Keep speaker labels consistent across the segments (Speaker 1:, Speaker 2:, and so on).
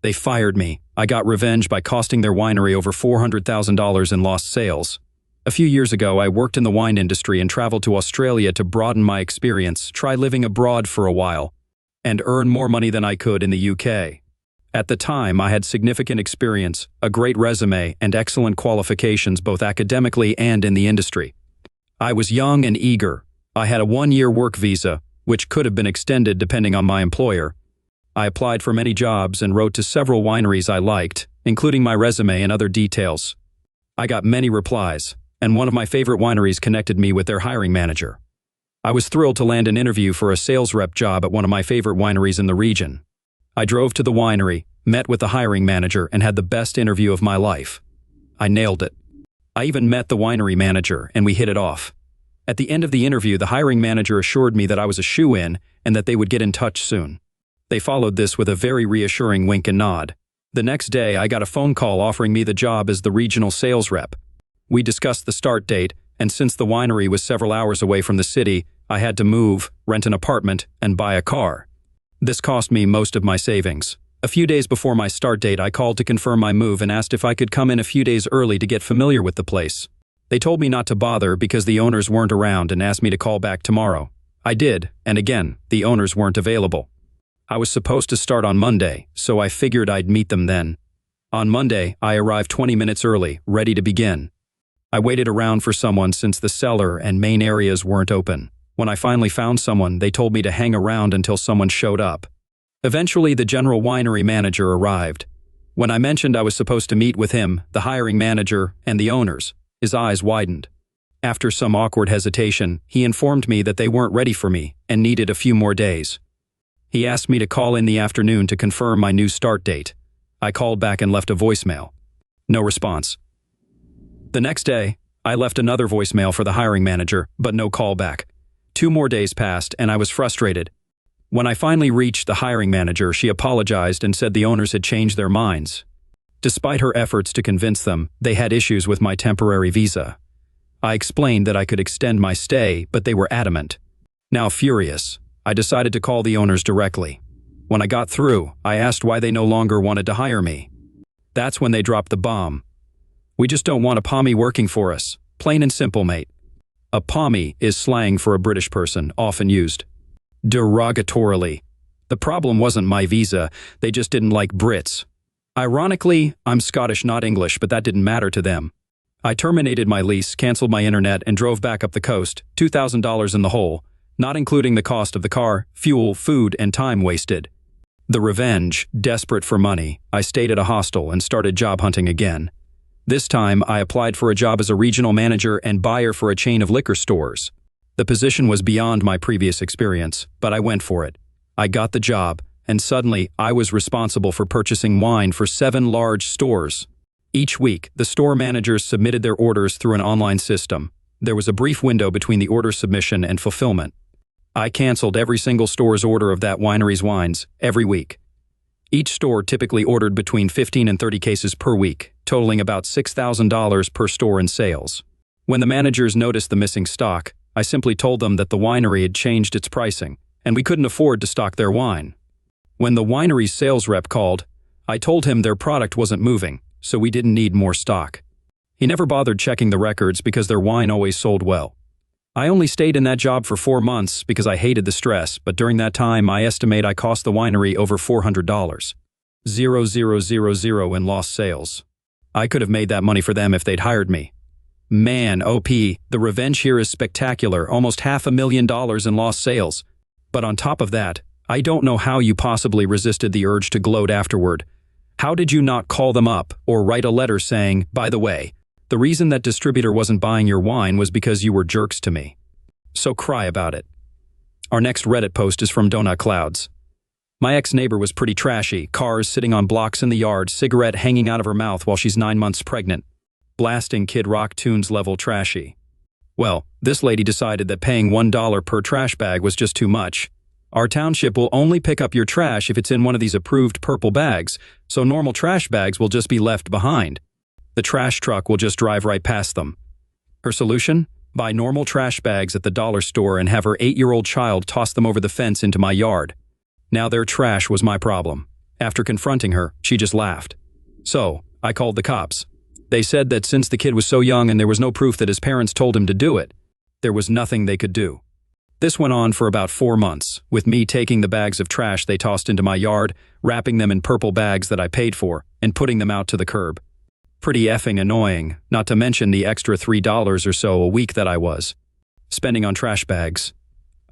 Speaker 1: They fired me. I got revenge by costing their winery over $400,000 in lost sales. A few years ago, I worked in the wine industry and traveled to Australia to broaden my experience, try living abroad for a while, and earn more money than I could in the UK. At the time, I had significant experience, a great resume, and excellent qualifications both academically and in the industry. I was young and eager. I had a 1-year work visa, which could have been extended depending on my employer. I applied for many jobs and wrote to several wineries I liked, including my resume and other details. I got many replies, and one of my favorite wineries connected me with their hiring manager. I was thrilled to land an interview for a sales rep job at one of my favorite wineries in the region. I drove to the winery, met with the hiring manager, and had the best interview of my life. I nailed it. I even met the winery manager, and we hit it off. At the end of the interview, the hiring manager assured me that I was a shoo-in and that they would get in touch soon. They followed this with a very reassuring wink and nod. The next day, I got a phone call offering me the job as the regional sales rep. We discussed the start date, and since the winery was several hours away from the city, I had to move, rent an apartment, and buy a car. This cost me most of my savings. A few days before my start date, I called to confirm my move and asked if I could come in a few days early to get familiar with the place. They told me not to bother because the owners weren't around and asked me to call back tomorrow. I did, and again, the owners weren't available. I was supposed to start on Monday, so I figured I'd meet them then. On Monday, I arrived 20 minutes early, ready to begin. I waited around for someone since the cellar and main areas weren't open. When I finally found someone, they told me to hang around until someone showed up. Eventually, the general winery manager arrived. When I mentioned I was supposed to meet with him, the hiring manager, and the owners, his eyes widened. After some awkward hesitation, he informed me that they weren't ready for me and needed a few more days. He asked me to call in the afternoon to confirm my new start date. I called back and left a voicemail. No response. The next day, I left another voicemail for the hiring manager, but no call back. 2 more days passed, and I was frustrated. When I finally reached the hiring manager, she apologized and said the owners had changed their minds. Despite her efforts to convince them, they had issues with my temporary visa. I explained that I could extend my stay, but they were adamant. Now furious, I decided to call the owners directly. When I got through, I asked why they no longer wanted to hire me. That's when they dropped the bomb. "We just don't want a pommy working for us. Plain and simple, mate." A pommy is slang for a British person, often used derogatorily. The problem wasn't my visa, they just didn't like Brits. Ironically, I'm Scottish, not English, but that didn't matter to them. I terminated my lease, canceled my internet, and drove back up the coast, $2,000 in the hole, not including the cost of the car, fuel, food, and time wasted. The revenge, desperate for money, I stayed at a hostel and started job hunting again. This time, I applied for a job as a regional manager and buyer for a chain of liquor stores. The position was beyond my previous experience, but I went for it. I got the job, and suddenly, I was responsible for purchasing wine for 7 large stores. Each week, the store managers submitted their orders through an online system. There was a brief window between the order submission and fulfillment. I canceled every single store's order of that winery's wines every week. Each store typically ordered between 15 and 30 cases per week, totaling about $6,000 per store in sales. When the managers noticed the missing stock, I simply told them that the winery had changed its pricing, and we couldn't afford to stock their wine. When the winery's sales rep called, I told him their product wasn't moving, so we didn't need more stock. He never bothered checking the records because their wine always sold well. I only stayed in that job for 4 months because I hated the stress, but during that time, I estimate I cost the winery over $400. 0,000 in lost sales. I could have made that money for them if they'd hired me. Man, OP, the revenge here is spectacular, almost $500,000 in lost sales. But on top of that, I don't know how you possibly resisted the urge to gloat afterward. How did you not call them up or write a letter saying, "By the way, the reason that distributor wasn't buying your wine was because you were jerks to me"? So cry about it. Our next Reddit post is from Donut Clouds. My ex-neighbor was pretty trashy, cars sitting on blocks in the yard, cigarette hanging out of her mouth while she's 9 months pregnant. Blasting Kid Rock tunes level trashy. Well, this lady decided that paying $1 per trash bag was just too much. Our township will only pick up your trash if it's in one of these approved purple bags, so normal trash bags will just be left behind. The trash truck will just drive right past them. Her solution? Buy normal trash bags at the dollar store and have her 8-year-old child toss them over the fence into my yard. Now their trash was my problem. After confronting her, she just laughed. So, I called the cops. They said that since the kid was so young and there was no proof that his parents told him to do it, there was nothing they could do. This went on for about 4 months, with me taking the bags of trash they tossed into my yard, wrapping them in purple bags that I paid for, and putting them out to the curb. Pretty effing annoying, not to mention the extra $3 or so a week that I was spending on trash bags.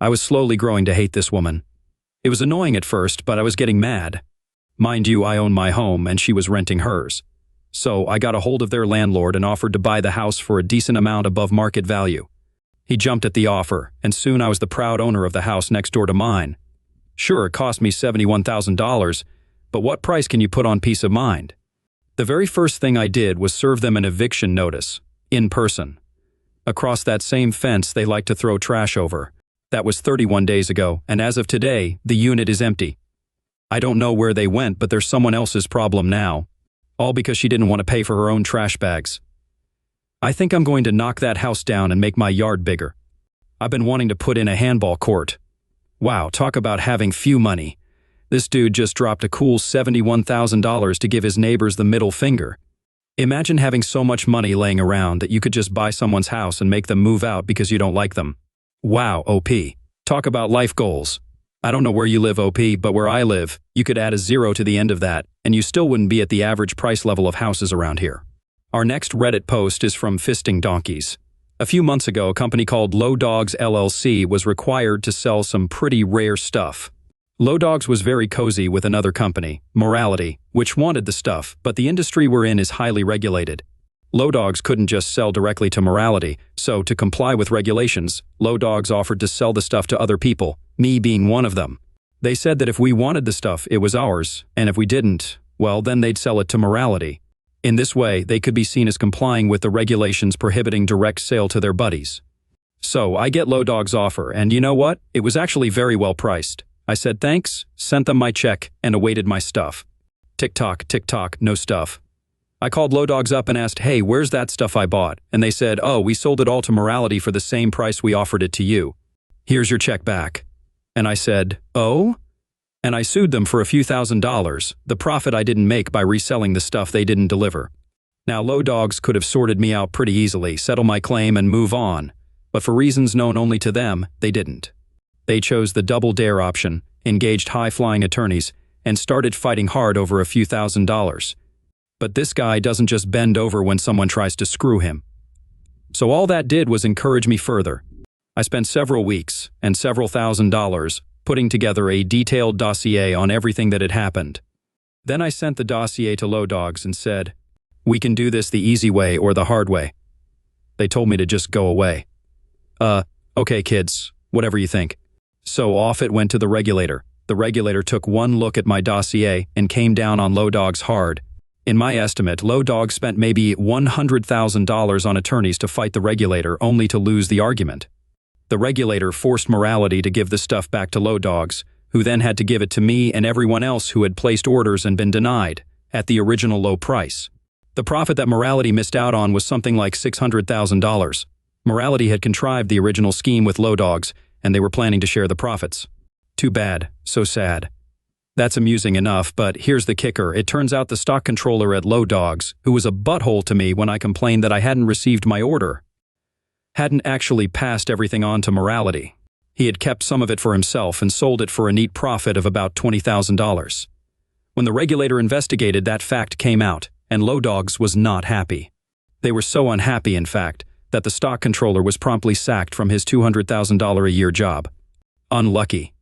Speaker 1: I was slowly growing to hate this woman. It was annoying at first, but I was getting mad. Mind you, I own my home and she was renting hers. So I got a hold of their landlord and offered to buy the house for a decent amount above market value. He jumped at the offer, and soon I was the proud owner of the house next door to mine. Sure, it cost me $71,000, but what price can you put on peace of mind? The very first thing I did was serve them an eviction notice, in person. Across that same fence they like to throw trash over. That was 31 days ago, and as of today, the unit is empty. I don't know where they went, but they're someone else's problem now. All because she didn't want to pay for her own trash bags. I think I'm going to knock that house down and make my yard bigger. I've been wanting to put in a handball court. Wow, talk about having few money. This dude just dropped a cool $71,000 to give his neighbors the middle finger. Imagine having so much money laying around that you could just buy someone's house and make them move out because you don't like them. Wow, OP. Talk about life goals. I don't know where you live, OP, but where I live, you could add a 0 to the end of that, and you still wouldn't be at the average price level of houses around here. Our next Reddit post is from Fisting Donkeys. A few months ago, a company called Low Dogs LLC was required to sell some pretty rare stuff. Low Dogs was very cozy with another company, Morality, which wanted the stuff, but the industry we're in is highly regulated. Low Dogs couldn't just sell directly to Morality, so to comply with regulations, Low Dogs offered to sell the stuff to other people, me being one of them. They said that if we wanted the stuff, it was ours, and if we didn't, well, then they'd sell it to Morality. In this way, they could be seen as complying with the regulations prohibiting direct sale to their buddies. So, I get Low Dog's offer, and you know what? It was actually very well priced. I said thanks, sent them my check, and awaited my stuff. Tick-tock, no stuff. I called Low Dogs up and asked, hey, where's that stuff I bought? And they said, oh, we sold it all to Morality for the same price we offered it to you. Here's your check back. And I said, oh? And I sued them for a few $1,000s, the profit I didn't make by reselling the stuff they didn't deliver. Now, Low Dogs could have sorted me out pretty easily, settle my claim, and move on. But for reasons known only to them, they didn't. They chose the double dare option, engaged high-flying attorneys, and started fighting hard over a few $1,000s. But this guy doesn't just bend over when someone tries to screw him. So all that did was encourage me further. I spent several weeks and several $1,000s putting together a detailed dossier on everything that had happened. Then I sent the dossier to Low Dogs and said, we can do this the easy way or the hard way. They told me to just go away. Okay kids, whatever you think. So off it went to the regulator. The regulator took one look at my dossier and came down on Low Dogs hard. In my estimate, Low Dogs spent maybe $100,000 on attorneys to fight the regulator only to lose the argument. The regulator forced Morality to give the stuff back to Low Dogs, who then had to give it to me and everyone else who had placed orders and been denied, at the original low price. The profit that Morality missed out on was something like $600,000. Morality had contrived the original scheme with Low Dogs, and they were planning to share the profits. Too bad, so sad. That's amusing enough, but here's the kicker. It turns out the stock controller at Low Dogs, who was a butthole to me when I complained that I hadn't received my order, hadn't actually passed everything on to Morality. He had kept some of it for himself and sold it for a neat profit of about $20,000. When the regulator investigated, that fact came out, and Low Dogs was not happy. They were so unhappy, in fact, that the stock controller was promptly sacked from his $200,000 a year job. Unlucky.